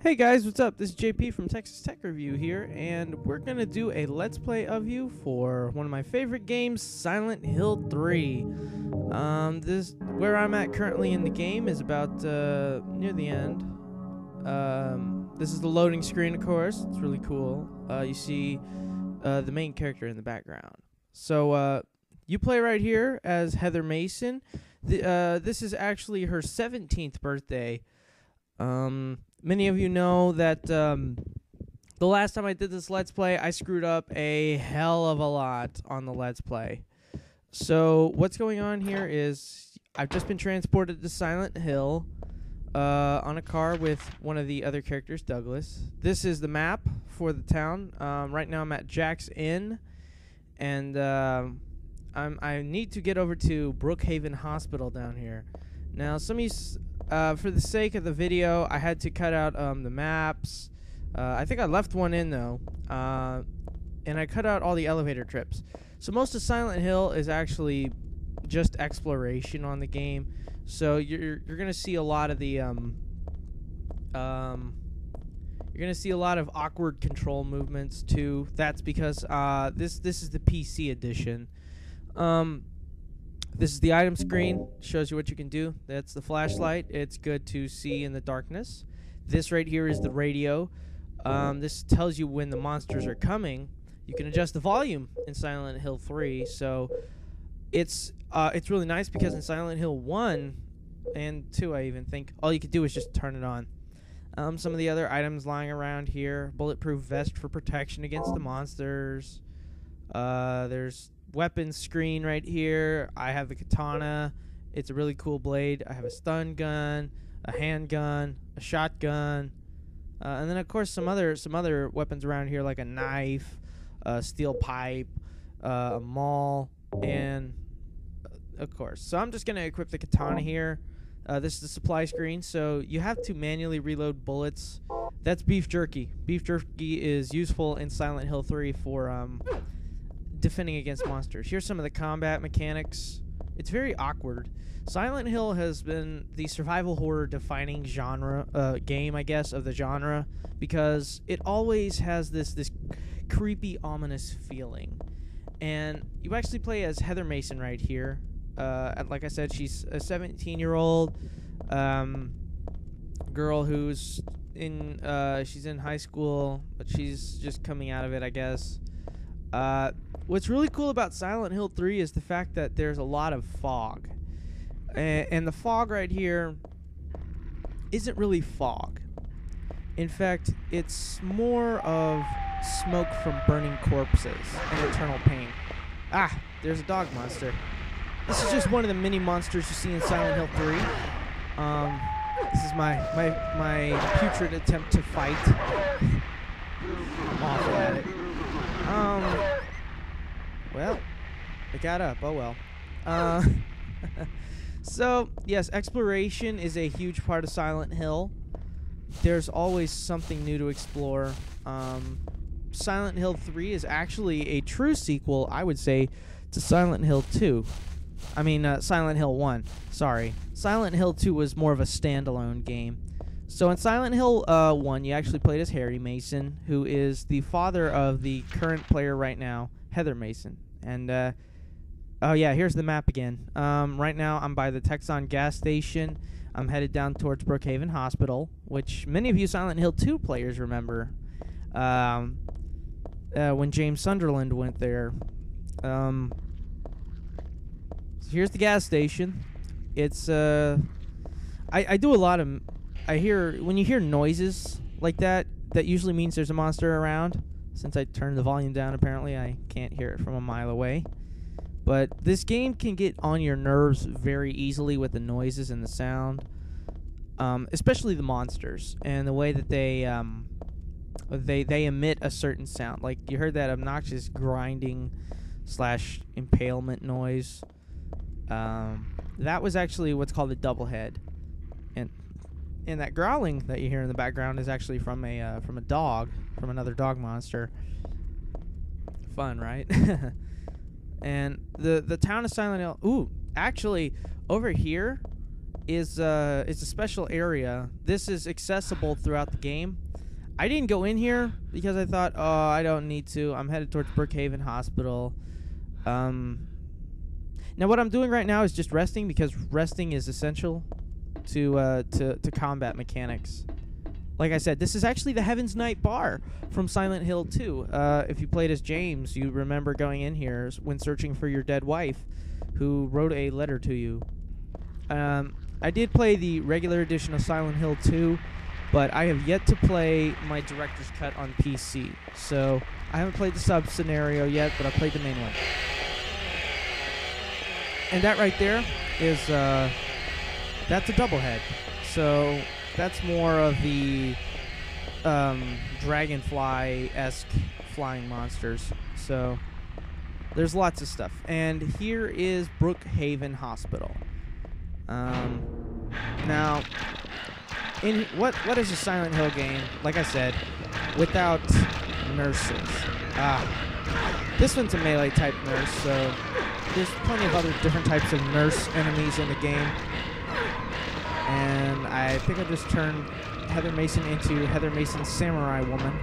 Hey guys, what's up? This is JP from Texas Tech Review here, and we're gonna do a Let's Play of you for one of my favorite games, Silent Hill 3. This where I'm at currently in the game is about near the end. This is the loading screen, of course. It's really cool. You see the main character in the background. So you play right here as Heather Mason. This is actually her 17th birthday. Many of you know that the last time I did this Let's Play, I screwed up a hell of a lot on the Let's Play. So what's going on here is I've just been transported to Silent Hill on a car with one of the other characters, Douglas. This is the map for the town. Right now I'm at Jack's Inn, and I need to get over to Brookhaven Hospital down here. Now, some of you... for the sake of the video, I had to cut out the maps. I think I left one in, though. And I cut out all the elevator trips. So most of Silent Hill is actually just exploration on the game. So you're gonna see a lot of the you're gonna see a lot of awkward control movements too. That's because this is the PC edition. This is the item screen. Shows you what you can do. That's the flashlight. It's good to see in the darkness. This right here is the radio. This tells you when the monsters are coming. You can adjust the volume in Silent Hill 3. So it's really nice because in Silent Hill 1 and 2, I even think, all you could do is just turn it on. Some of the other items lying around here. Bulletproof vest for protection against the monsters. There's weapons screen right here. I have the katana. It's a really cool blade. I have a stun gun, a handgun, a shotgun, and then of course some other weapons around here like a knife, a steel pipe, a maul, and of course. So I'm just gonna equip the katana here. This is the supply screen, so you have to manually reload bullets. That's beef jerky. Beef jerky is useful in Silent Hill 3 for defending against monsters. Here's some of the combat mechanics. It's very awkward. Silent Hill has been the survival horror defining genre game, I guess, of the genre, because it always has this creepy, ominous feeling. And you actually play as Heather Mason right here. Like I said, she's a 17-year-old girl who's she's in high school, but she's just coming out of it, I guess. What's really cool about Silent Hill 3 is the fact that there's a lot of fog. And the fog right here isn't really fog. In fact, it's more of smoke from burning corpses and eternal pain. Ah, there's a dog monster. This is just one of the many monsters you see in Silent Hill 3. This is my putrid attempt to fight. I'm awful at it. Well, it got up. Oh well. So, yes, exploration is a huge part of Silent Hill. There's always something new to explore. Silent Hill 3 is actually a true sequel, I would say, to Silent Hill 2. I mean, Silent Hill 1. Sorry. Silent Hill 2 was more of a standalone game. So in Silent Hill 1, you actually played as Harry Mason, who is the father of the current player right now, Heather Mason. And, oh yeah, here's the map again. Right now I'm by the Texon gas station. I'm headed down towards Brookhaven Hospital, which many of you Silent Hill 2 players remember. When James Sunderland went there. So here's the gas station. It's, I do a lot of... when you hear noises like that, that usually means there's a monster around. Since I turned the volume down, apparently I can't hear it from a mile away. But this game can get on your nerves very easily with the noises and the sound. Especially the monsters and the way that they emit a certain sound. Like, you heard that obnoxious grinding / impalement noise. That was actually what's called a double head. And that growling that you hear in the background is actually from a dog, from another dog monster. Fun, right? And the town of Silent Hill. Ooh, actually, over here is a special area. This is accessible throughout the game. I didn't go in here because I thought, oh, I don't need to. I'm headed towards Brookhaven Hospital. Now what I'm doing right now is just resting, because resting is essential to combat mechanics. Like I said, this is actually the Heaven's Night Bar from Silent Hill 2. If you played as James, you remember going in here when searching for your dead wife, who wrote a letter to you. I did play the regular edition of Silent Hill 2, but I have yet to play my director's cut on PC. So I haven't played the sub scenario yet, but I played the main one. And that right there is that's a double head. So that's more of the dragonfly-esque flying monsters. So there's lots of stuff. And here is Brookhaven Hospital. Now, in what is a Silent Hill game? Like I said, without nurses. This one's a melee type nurse, so there's plenty of other different types of nurse enemies in the game. And I think I just turned Heather Mason into Heather Mason's samurai woman.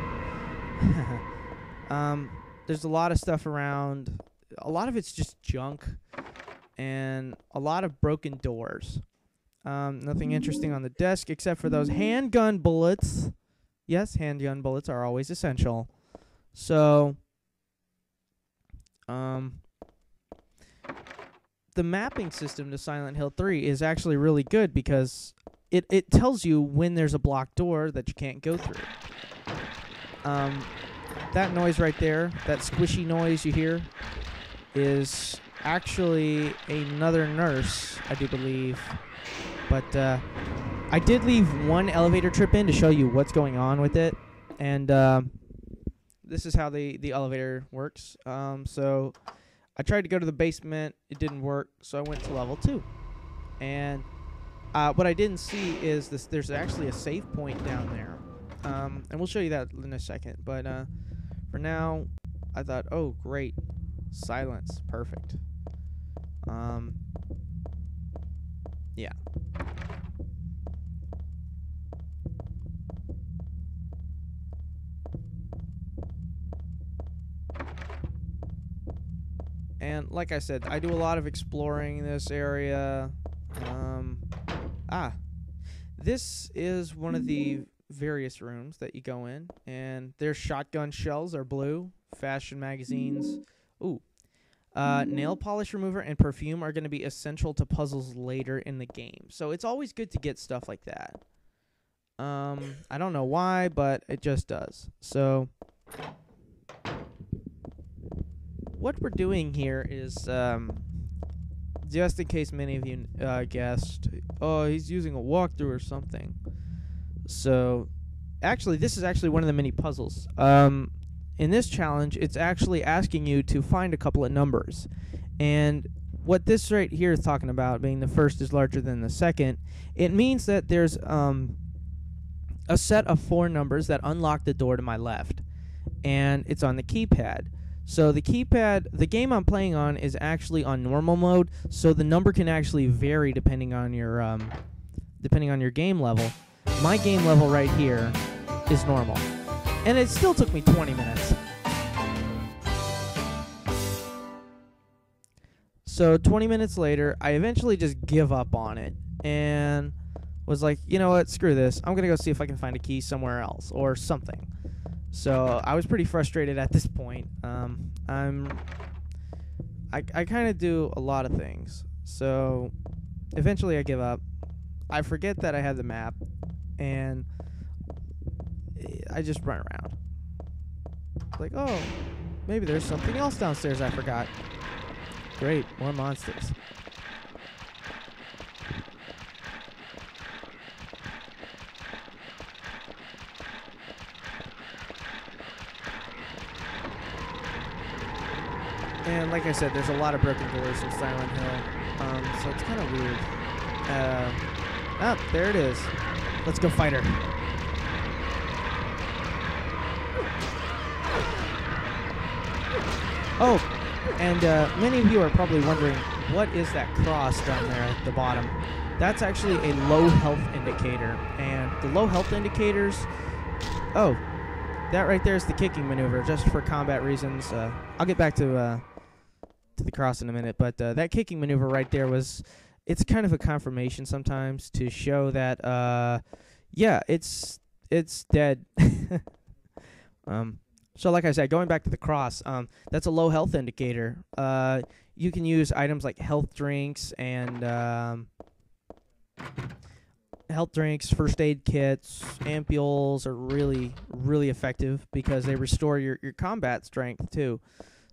There's a lot of stuff around. A lot of it's just junk, and a lot of broken doors. Nothing interesting on the desk except for those handgun bullets. Yes, handgun bullets are always essential. So, the mapping system to Silent Hill 3 is actually really good, because it tells you when there's a blocked door that you can't go through. That noise right there, that squishy noise you hear, is actually another nurse, I do believe. But I did leave one elevator trip in to show you what's going on with it. And this is how the elevator works. So I tried to go to the basement. It didn't work, so I went to level 2. And what I didn't see is there's actually a save point down there. And we'll show you that in a second. But for now, I thought, oh, great. Silence. Perfect. Yeah. And like I said, I do a lot of exploring this area. This is one of the various rooms that you go in, and their shotgun shells are blue. Fashion magazines. Ooh. Nail polish remover and perfume are going to be essential to puzzles later in the game. So it's always good to get stuff like that. I don't know why, but it just does. So what we're doing here is, just in case many of you guessed, oh, he's using a walkthrough or something. So actually, this is actually one of the mini puzzles. In this challenge, it's actually asking you to find a couple of numbers. And what this right here is talking about, being the first is larger than the second, it means that there's a set of 4 numbers that unlock the door to my left. And it's on the keypad. So the keypad, the game I'm playing on is actually on normal mode, so the number can actually vary depending on your game level. My game level right here is normal. And it still took me 20 minutes. So 20 minutes later, I eventually just give up on it and was like, you know what, screw this. I'm going to go see if I can find a key somewhere else or something. So I was pretty frustrated at this point. I kind of do a lot of things. So eventually I give up. I forget that I had the map, and I just run around. Like, oh, maybe there's something else downstairs I forgot. Great, more monsters. And like I said, there's a lot of broken doors in Silent Hill, so it's kind of weird. There it is. Let's go fight her. Oh, and many of you are probably wondering what is that cross down there at the bottom? That's actually a low health indicator. And the low health indicators... Oh, that right there is the kicking maneuver, just for combat reasons. I'll get back to the cross in a minute, but that kicking maneuver right there was... It's kind of a confirmation sometimes to show that, yeah, it's dead. So like I said, going back to the cross, that's a low health indicator. You can use items like health drinks and first aid kits, ampules are really, really effective because they restore your combat strength too.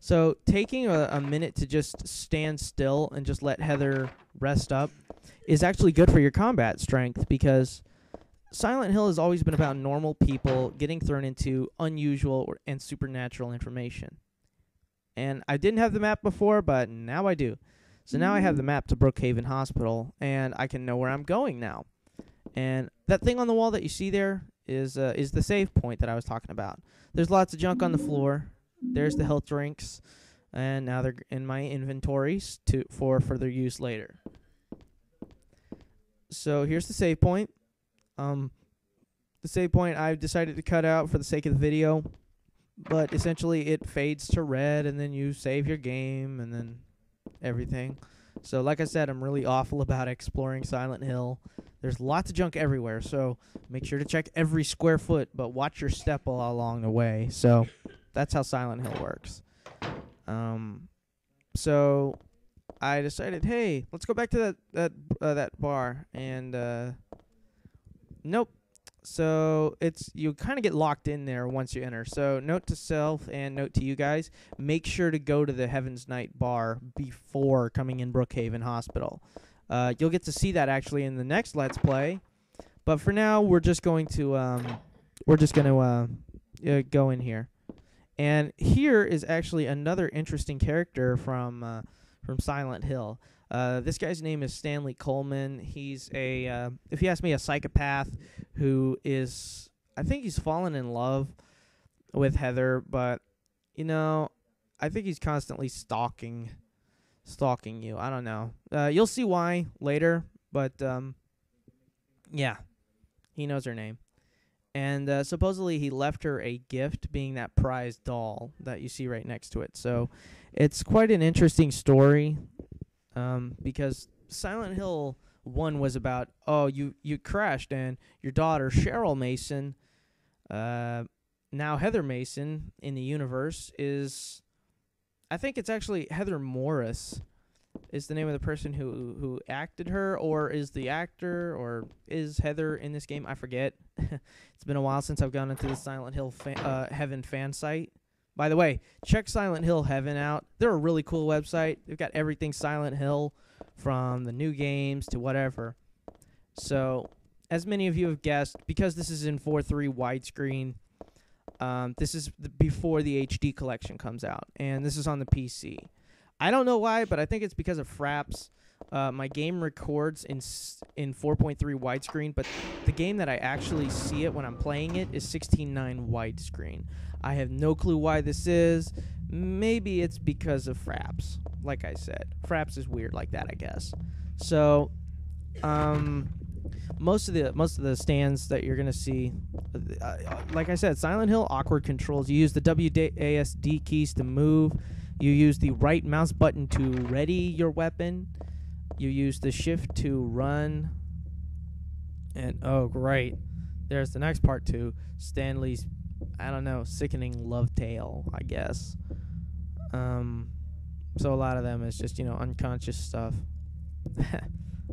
So taking a minute to just stand still and just let Heather rest up is actually good for your combat strength, because Silent Hill has always been about normal people getting thrown into unusual and supernatural information. And I didn't have the map before, but now I do. So now I have the map to Brookhaven Hospital, and I can know where I'm going now. And that thing on the wall that you see there is the save point that I was talking about. There's lots of junk on the floor. There's the health drinks, and now they're in my inventories for further use later. So here's the save point. The save point I've decided to cut out for the sake of the video, but essentially it fades to red, and then you save your game, and then everything. So like I said, I'm really awful about exploring Silent Hill. There's lots of junk everywhere, so make sure to check every square foot, but watch your step along the way. So that's how Silent Hill works. So I decided, hey, let's go back to that bar, and nope. So you kind of get locked in there once you enter. So note to self and note to you guys, make sure to go to the Heaven's Night bar before coming in Brookhaven Hospital. You'll get to see that actually in the next Let's Play. But for now, we're just going to go in here. And here is actually another interesting character from Silent Hill. This guy's name is Stanley Coleman. He's if you ask me, a psychopath who is, I think he's fallen in love with Heather, but, I think he's constantly stalking you. I don't know. You'll see why later, but, yeah, he knows her name. And supposedly he left her a gift, being that prized doll that you see right next to it. So it's quite an interesting story. Because Silent Hill 1 was about, you crashed, and your daughter, Cheryl Mason, now Heather Mason in the universe is, I think it's actually Heather Morris is the name of the person who acted her, or is the actor, or is Heather in this game? I forget. It's been a while since I've gone into the Silent Hill Heaven fan site. By the way, check Silent Hill Heaven out. They're a really cool website. They've got everything Silent Hill, from the new games to whatever. So, as many of you have guessed, because this is in 4:3 widescreen, this is before the HD collection comes out, and this is on the PC. I don't know why, but I think it's because of Fraps. My game records in 4.3 widescreen, but the game that I actually see it when I'm playing it is 16:9 widescreen. I have no clue why this is. Maybe it's because of Fraps. Like I said, Fraps is weird like that, I guess. So, most of the stands that you're gonna see, like I said, Silent Hill awkward controls. You use the WASD keys to move. You use the right mouse button to ready your weapon. You use the shift to run. And oh great, there's the next part too. Stanley's, I don't know, sickening love tale, I guess. So a lot of them is just, unconscious stuff.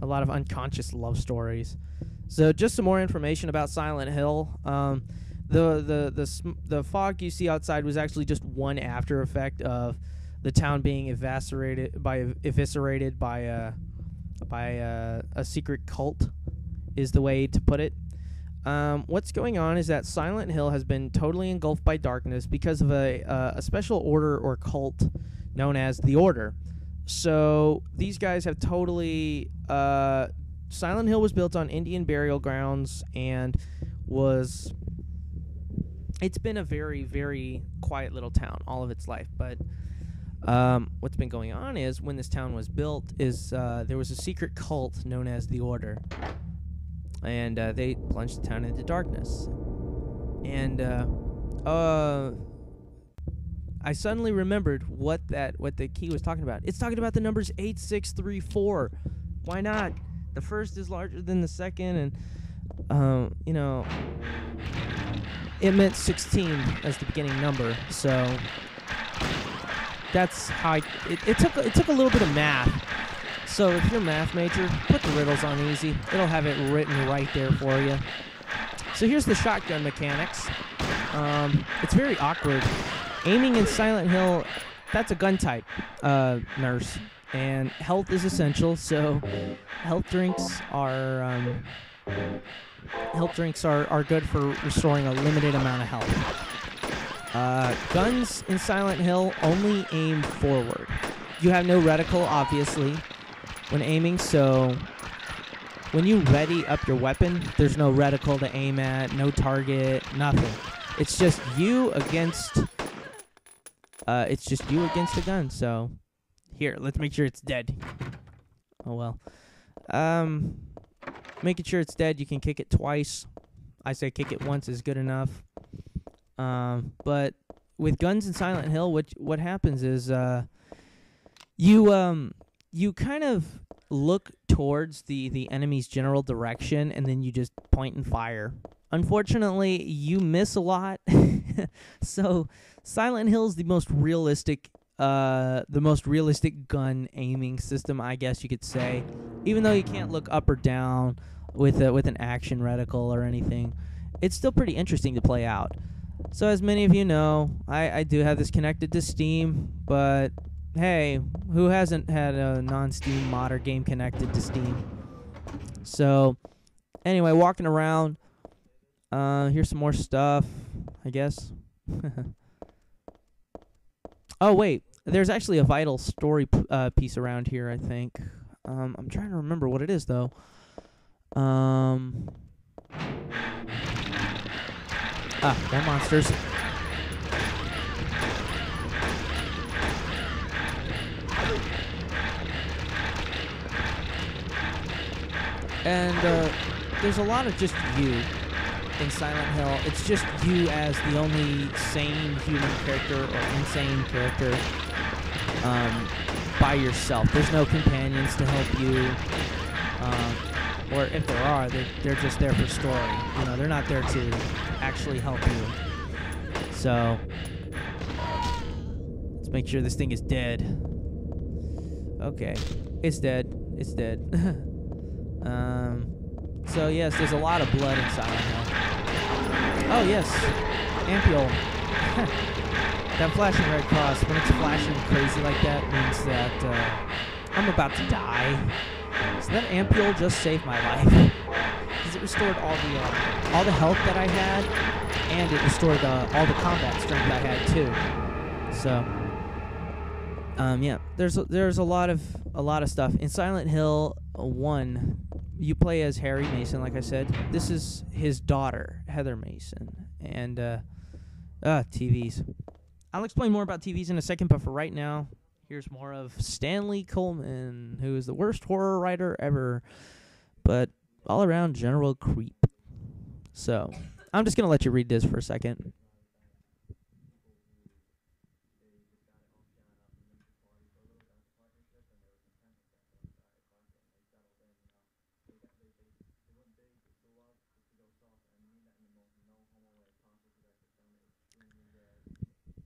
A lot of unconscious love stories. So just some more information about Silent Hill. The fog you see outside was actually just one after effect of the town being eviscerated by a secret cult, is the way to put it. What's going on is that Silent Hill has been totally engulfed by darkness because of a special order or cult known as the Order. So these guys have totally... Silent Hill was built on Indian burial grounds and was... It's been a very, very quiet little town all of its life, but What's been going on is when this town was built is there was a secret cult known as the Order, and they plunged the town into darkness. And I suddenly remembered what the key was talking about. It's talking about the numbers 8634. Why not? The first is larger than the second, and it meant 16 as the beginning number. So that's how it took a little bit of math. So if you're a math major, put the riddles on easy. It'll have it written right there for you. So here's the shotgun mechanics. It's very awkward. Aiming in Silent Hill, that's a gun type, nurse. And health is essential, so health drinks are good for restoring a limited amount of health. Guns in Silent Hill only aim forward. You have no reticle, obviously, when aiming, so when you ready up your weapon, there's no reticle to aim at, no target, nothing. It's just you against the gun. So here, let's make sure it's dead. Oh well. Making sure it's dead, you can kick it twice. I say kick it once is good enough. But with guns in Silent Hill, what happens is you kind of look towards the enemy's general direction, and then you just point and fire. Unfortunately, you miss a lot. So Silent Hill is the most realistic gun aiming system, I guess you could say. Even though you can't look up or down with an action reticle or anything, it's still pretty interesting to play out. So as many of you know, I do have this connected to Steam, but hey, who hasn't had a non-Steam modder game connected to Steam? So anyway, walking around, here's some more stuff, I guess. Oh wait, there's actually a vital story piece around here, I think. I'm trying to remember what it is though. More monsters. And there's a lot of just you in Silent Hill. It's just you as the only sane human character or insane character by yourself. There's no companions to help you. Or if there are, they're just there for story. You know, they're not there to actually help you. So let's make sure this thing is dead. Okay, it's dead. It's dead. So yes, there's a lot of blood in Silent Hill. Oh yes, ampule. That flashing red cross, when it's flashing crazy like that, means that I'm about to die. So that ampule just saved my life, because it restored all the health that I had, and it restored all the combat strength I had too. So yeah, there's a lot of stuff in Silent Hill 1. You play as Harry Mason, like I said. This is his daughter, Heather Mason, and TVs. I'll explain more about TVs in a second, but for right now, here's more of Stanley Coleman, who is the worst horror writer ever, but all around general creep. So I'm just gonna let you read this for a second.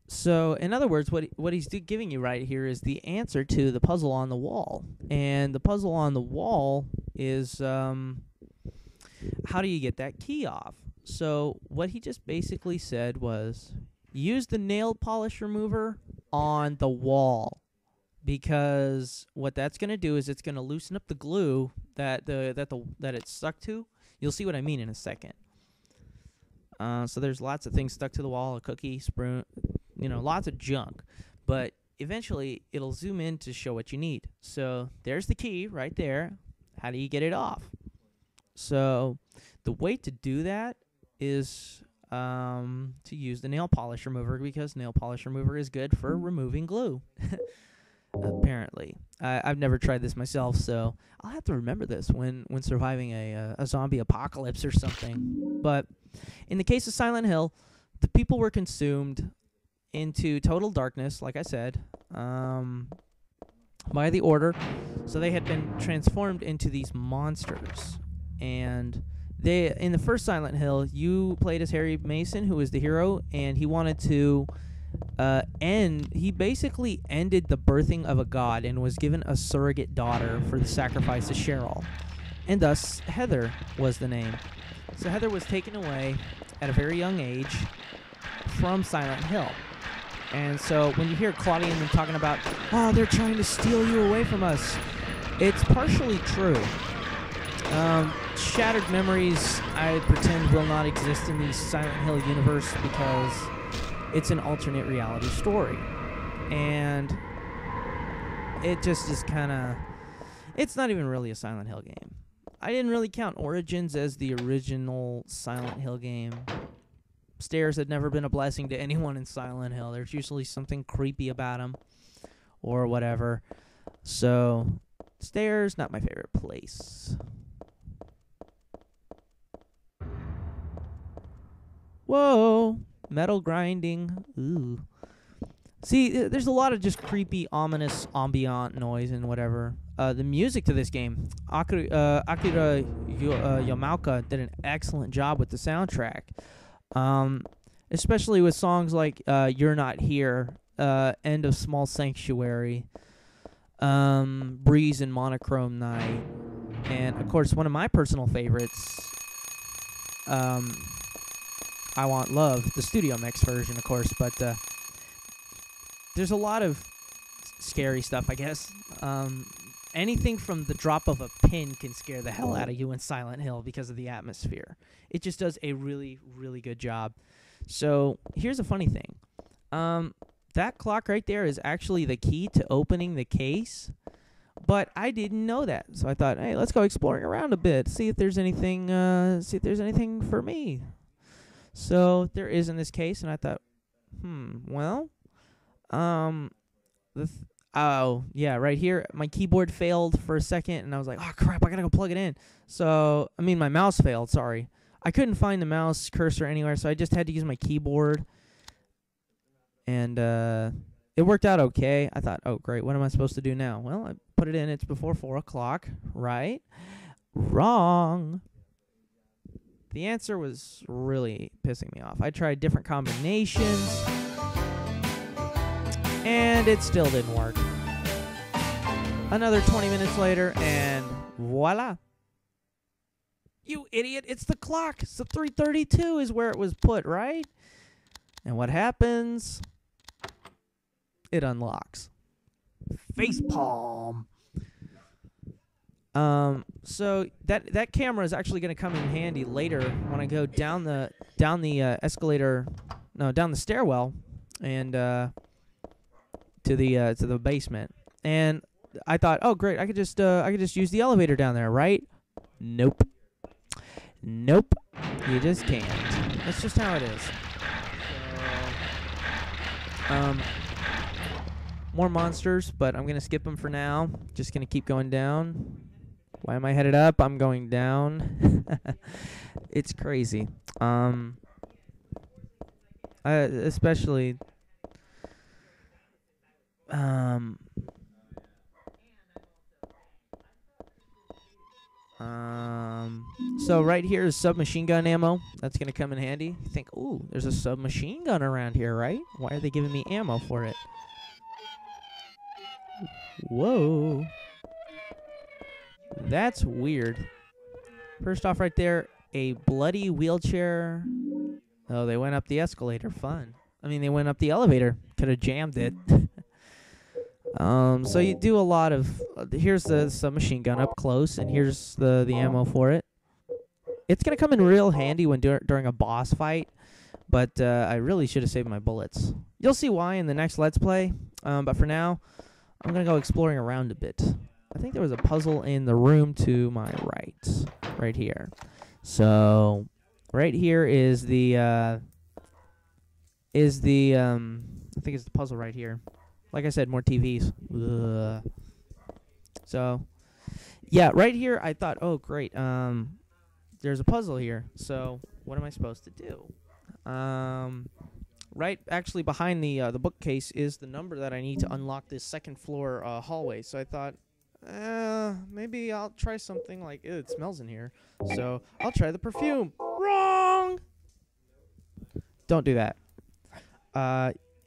So, in other words, what he's giving you right here is the answer to the puzzle on the wall. And the puzzle on the wall is, how do you get that key off? So, what he just basically said was, use the nail polish remover on the wall. Because what that's going to do is it's going to loosen up the glue that it's stuck to. You'll see what I mean in a second. So there's lots of things stuck to the wall, a cookie, spoon, lots of junk. But eventually, it'll zoom in to show what you need. So there's the key right there. How do you get it off? So the way to do that is to use the nail polish remover because nail polish remover is good for removing glue. Apparently. I've never tried this myself, so I'll have to remember this when surviving a zombie apocalypse or something. But in the case of Silent Hill, the people were consumed into total darkness, like I said, by the Order. So they had been transformed into these monsters. And in the first Silent Hill, you played as Harry Mason, who was the hero, and he wanted to he basically ended the birthing of a god and was given a surrogate daughter for the sacrifice of Cheryl. And thus, Heather was the name. So Heather was taken away at a very young age from Silent Hill. And so when you hear Claudia and them talking about, oh, they're trying to steal you away from us, it's partially true. Shattered memories, I pretend, will not exist in the Silent Hill universe because it's an alternate reality story. And it just is kind of... It's not even really a Silent Hill game. I didn't really count Origins as the original Silent Hill game. Stairs had never been a blessing to anyone in Silent Hill. There's usually something creepy about them or whatever. So, Stairs, not my favorite place. Whoa! Metal grinding. Ooh. See, there's a lot of just creepy, ominous, ambient noise and whatever. The music to this game, Akira Yamaoka did an excellent job with the soundtrack. Especially with songs like You're Not Here, End of Small Sanctuary, Breeze and Monochrome Night, and, of course, one of my personal favorites, I Want Love, the studio mix version, of course, but there's a lot of scary stuff, I guess. Anything from the drop of a pin can scare the hell out of you in Silent Hill because of the atmosphere. It just does a really, really good job. So here's a funny thing. That clock right there is actually the key to opening the case, but I didn't know that. So I thought, hey, let's go exploring around a bit, see if there's anything for me. So there is in this case, and I thought, well, oh, yeah, right here, my keyboard failed for a second, and I was like, oh, crap, I gotta go plug it in. So, my mouse failed, sorry. I couldn't find the mouse cursor anywhere, so I just had to use my keyboard. And it worked out okay. I thought, oh, great, what am I supposed to do now? Well, I put it in, it's before 4 o'clock, right? Wrong. The answer was really pissing me off. I tried different combinations, and it still didn't work. Another 20 minutes later, and voila. You idiot, it's the clock. So 3:32 is where it was put, right? And what happens? It unlocks. Facepalm. So that camera is actually going to come in handy later when I go down the stairwell and to the basement. And I thought, oh great, I could just use the elevator down there, right? Nope. You just can't. That's just how it is. More monsters, but I'm gonna skip them for now. Just gonna keep going down. Why am I headed up? I'm going down. It's crazy. Especially. So right here is submachine gun ammo. That's gonna come in handy. You think, ooh, there's a submachine gun around here, right? Why are they giving me ammo for it? Whoa. That's weird. First off, right there, a bloody wheelchair. Oh, they went up the escalator. Fun. They went up the elevator. Could have jammed it. So you do a lot of... here's the submachine gun up close, and here's the ammo for it. It's going to come in real handy when during a boss fight, but I really should have saved my bullets. You'll see why in the next Let's Play, but for now, I'm going to go exploring around a bit. I think there was a puzzle in the room to my right here. So, Right here is the I think it's the puzzle right here. Like I said, more TVs. Ugh. So, yeah, right here I thought, oh great, there's a puzzle here. So what am I supposed to do? Right, actually behind the bookcase is the number that I need to unlock this second floor hallway. So I thought, maybe I'll try something like, ew, it smells in here. So I'll try the perfume. Wrong. Don't do that.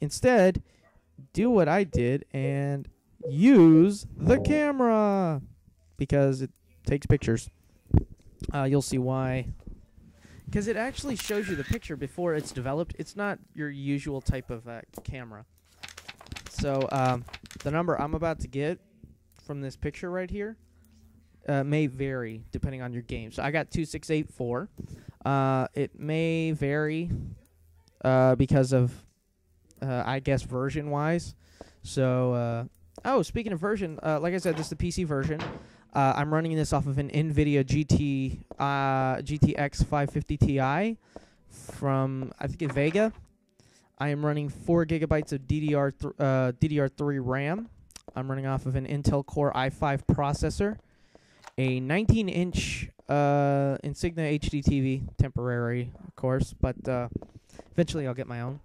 Instead, do what I did and use the camera because it takes pictures. You'll see why. Because it actually shows you the picture before it's developed. It's not your usual type of camera. So the number I'm about to get from this picture right here may vary depending on your game. So I got 2684. It may vary because of, I guess, version-wise. So, speaking of version, like I said, this is the PC version. I'm running this off of an NVIDIA GTX 550 Ti from, I think, Vega. I am running 4 gigabytes of DDR3 RAM. I'm running off of an Intel Core i5 processor, a 19-inch Insignia HD TV, temporary, of course, but eventually I'll get my own.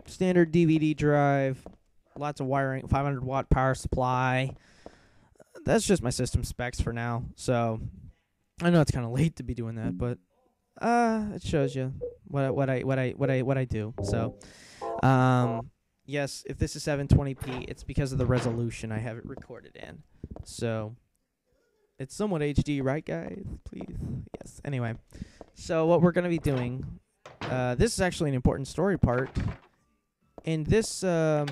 Standard DVD drive. Lots of wiring, 500-watt power supply. That's just my system specs for now. So I know it's kind of late to be doing that, but it shows you what I do. So yes, if this is 720p, it's because of the resolution I have it recorded in. So it's somewhat HD, right, guys? Please, yes. Anyway, so what we're gonna be doing. This is actually an important story part. In this room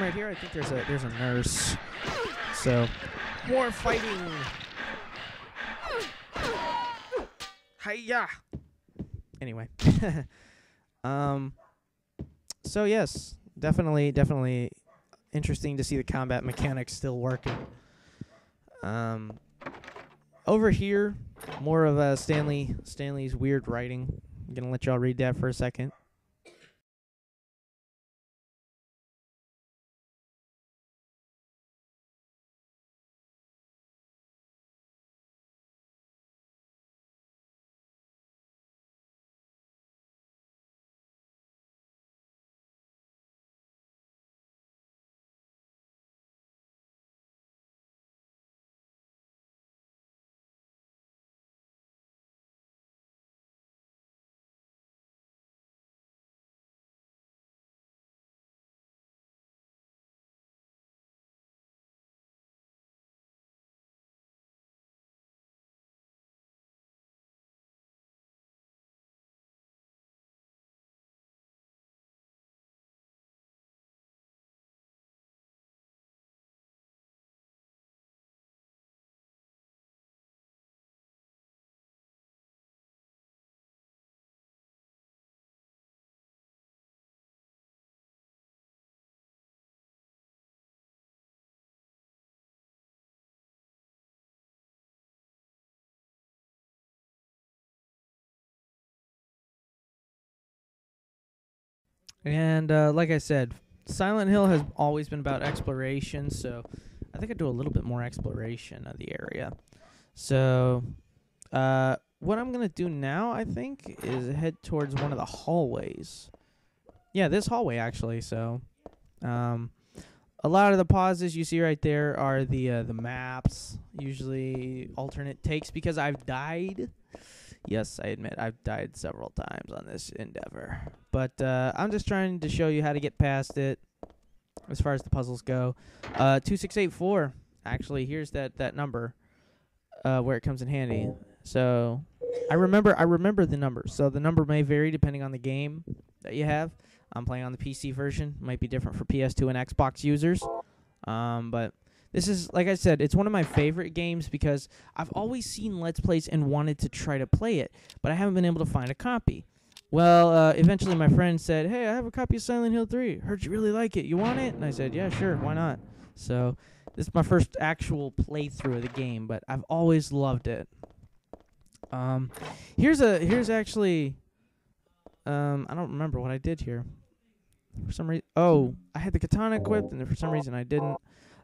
right here, I think there's a nurse. So, more fighting. Hiya. Anyway, so yes, definitely interesting to see the combat mechanics still working. Over here, more of Stanley's weird writing. I'm gonna let y'all read that for a second. And like I said, Silent Hill has always been about exploration, so I think I'd do a little bit more exploration of the area. So what I'm going to do now, I think, is head towards one of the hallways. Yeah, this hallway, actually. So a lot of the pauses you see right there are the maps, usually alternate takes, because I've died. Yes, I admit I've died several times on this endeavor. But I'm just trying to show you how to get past it as far as the puzzles go. 2684. Actually, here's that number where it comes in handy. So I remember the number. So the number may vary depending on the game that you have. I'm playing on the PC version. Might be different for PS2 and Xbox users. But this is, like I said, it's one of my favorite games because I've always seen Let's Plays and wanted to try to play it, but I haven't been able to find a copy. Well, eventually my friend said, hey, I have a copy of Silent Hill 3. Heard you really like it. You want it? And I said, yeah, sure, why not? So this is my first actual playthrough of the game, but I've always loved it. Here's actually I don't remember what I did here. For some reason, I had the katana equipped, and for some reason I didn't.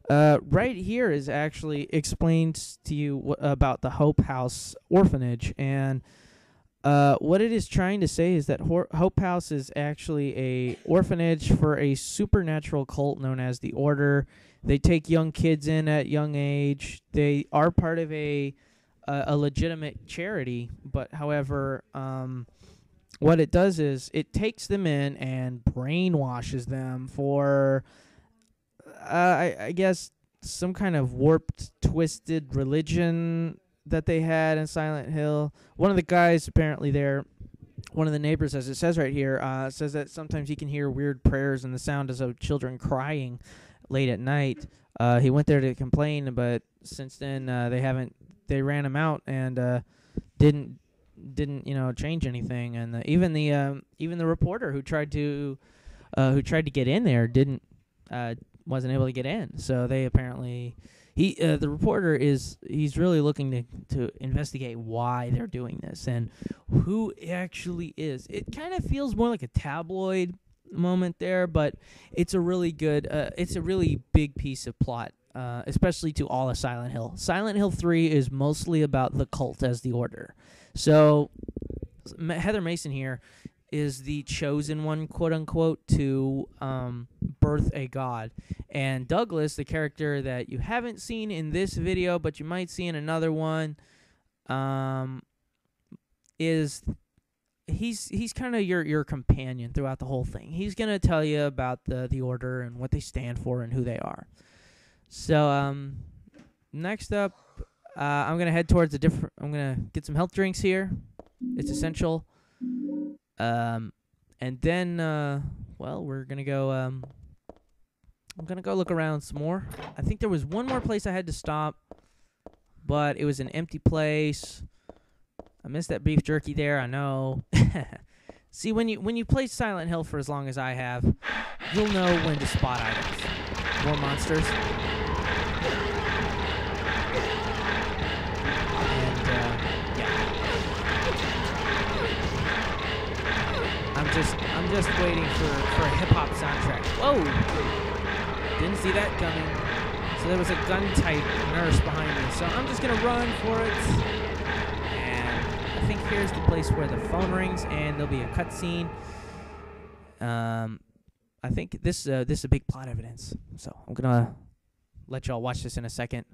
Right here is actually explained to you about the Hope House orphanage, and what it is trying to say is that Hope House is actually a orphanage for a supernatural cult known as the Order. They take young kids in at young age. They are part of a legitimate charity, but however, what it does is it takes them in and brainwashes them for, I guess, some kind of warped, twisted religion that they had in Silent Hill. One of the guys apparently there, one of the neighbors, as it says right here, says that sometimes he can hear weird prayers and the sound of children crying late at night. He went there to complain, but since then they ran him out and didn't change anything. And even the reporter who tried to get in there wasn't able to get in. So they apparently the reporter he's really looking to investigate why they're doing this and who actually is. It kind of feels more like a tabloid moment there, but it's a really good it's a really big piece of plot, especially to all of Silent Hill. Silent Hill 3 is mostly about the cult as the Order. So Heather Mason here is the chosen one, quote unquote, to birth a god. And Douglas, the character that you haven't seen in this video, but you might see in another one, he's kind of your companion throughout the whole thing. He's gonna tell you about the Order and what they stand for and who they are. So next up, I'm gonna head towards I'm gonna get some health drinks here. It's essential. And then we're gonna go. I'm gonna go look around some more. I think there was one more place I had to stop, but it was an empty place. I missed that beef jerky there. I know. See, when you play Silent Hill for as long as I have, you'll know when to spot items. More monsters. I'm just waiting for a hip-hop soundtrack. Whoa! Didn't see that coming. So there was a gun-type nurse behind me. So I'm just going to run for it. And I think here's the place where the phone rings and there'll be a cutscene. I think this is a big plot evidence. So I'm going to let y'all watch this in a second.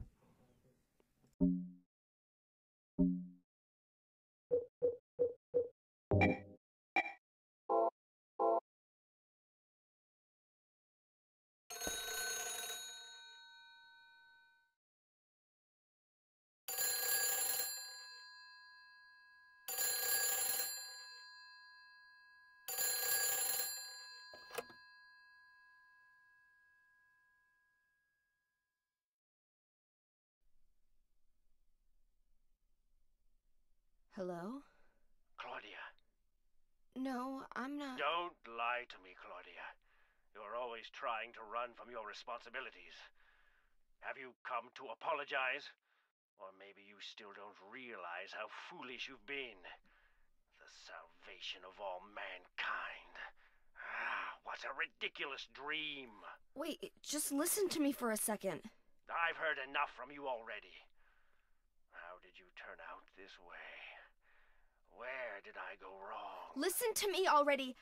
Hello? Claudia. No, I'm not. Don't lie to me, Claudia. You're always trying to run from your responsibilities. Have you come to apologize? Or maybe you still don't realize how foolish you've been. The salvation of all mankind. What a ridiculous dream. Wait, just listen to me for a second. I've heard enough from you already. How did you turn out this way? Where did I go wrong? Listen to me already.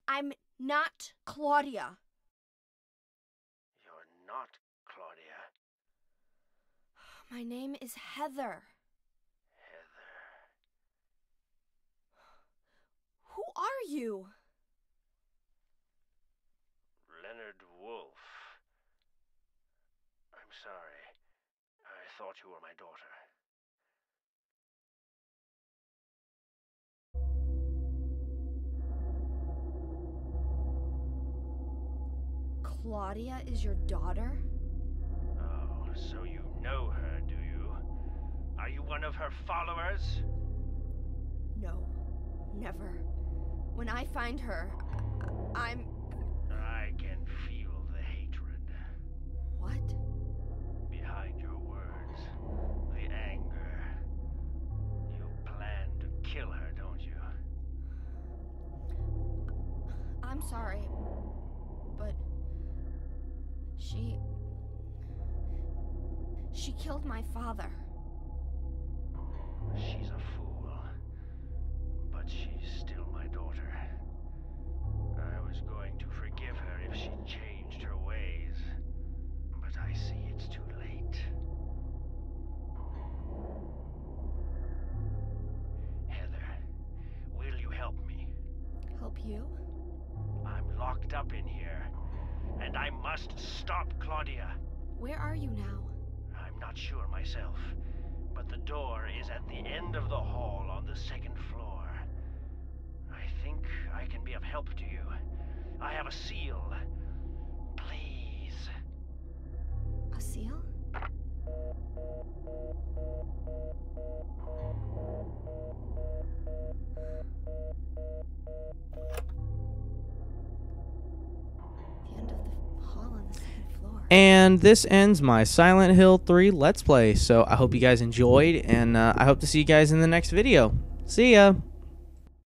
I'm not Claudia. You're not Claudia. My name is Heather. Heather. Who are you? Leonard Wolfe. I'm sorry. I thought you were my daughter. Claudia is your daughter? Oh, so you know her, do you? Are you one of her followers? No, never. When I find her, I can feel the hatred. What? Behind your words. The anger. sorry, but she killed my father. She's a fool, but she's still my daughter. I was going to forgive her if she changed her ways, but I see it's too late. Heather, will you help me? Help you? I'm locked up in here, and I must stop Claudia. Where are you now? I'm not sure myself, but the door is at the end of the hall on the second floor. I think I can be of help to you. I have a seal. Please. A seal? The end of the hall on the second floor. And this ends my Silent Hill 3 Let's Play. So I hope you guys enjoyed, and I hope to see you guys in the next video. See ya!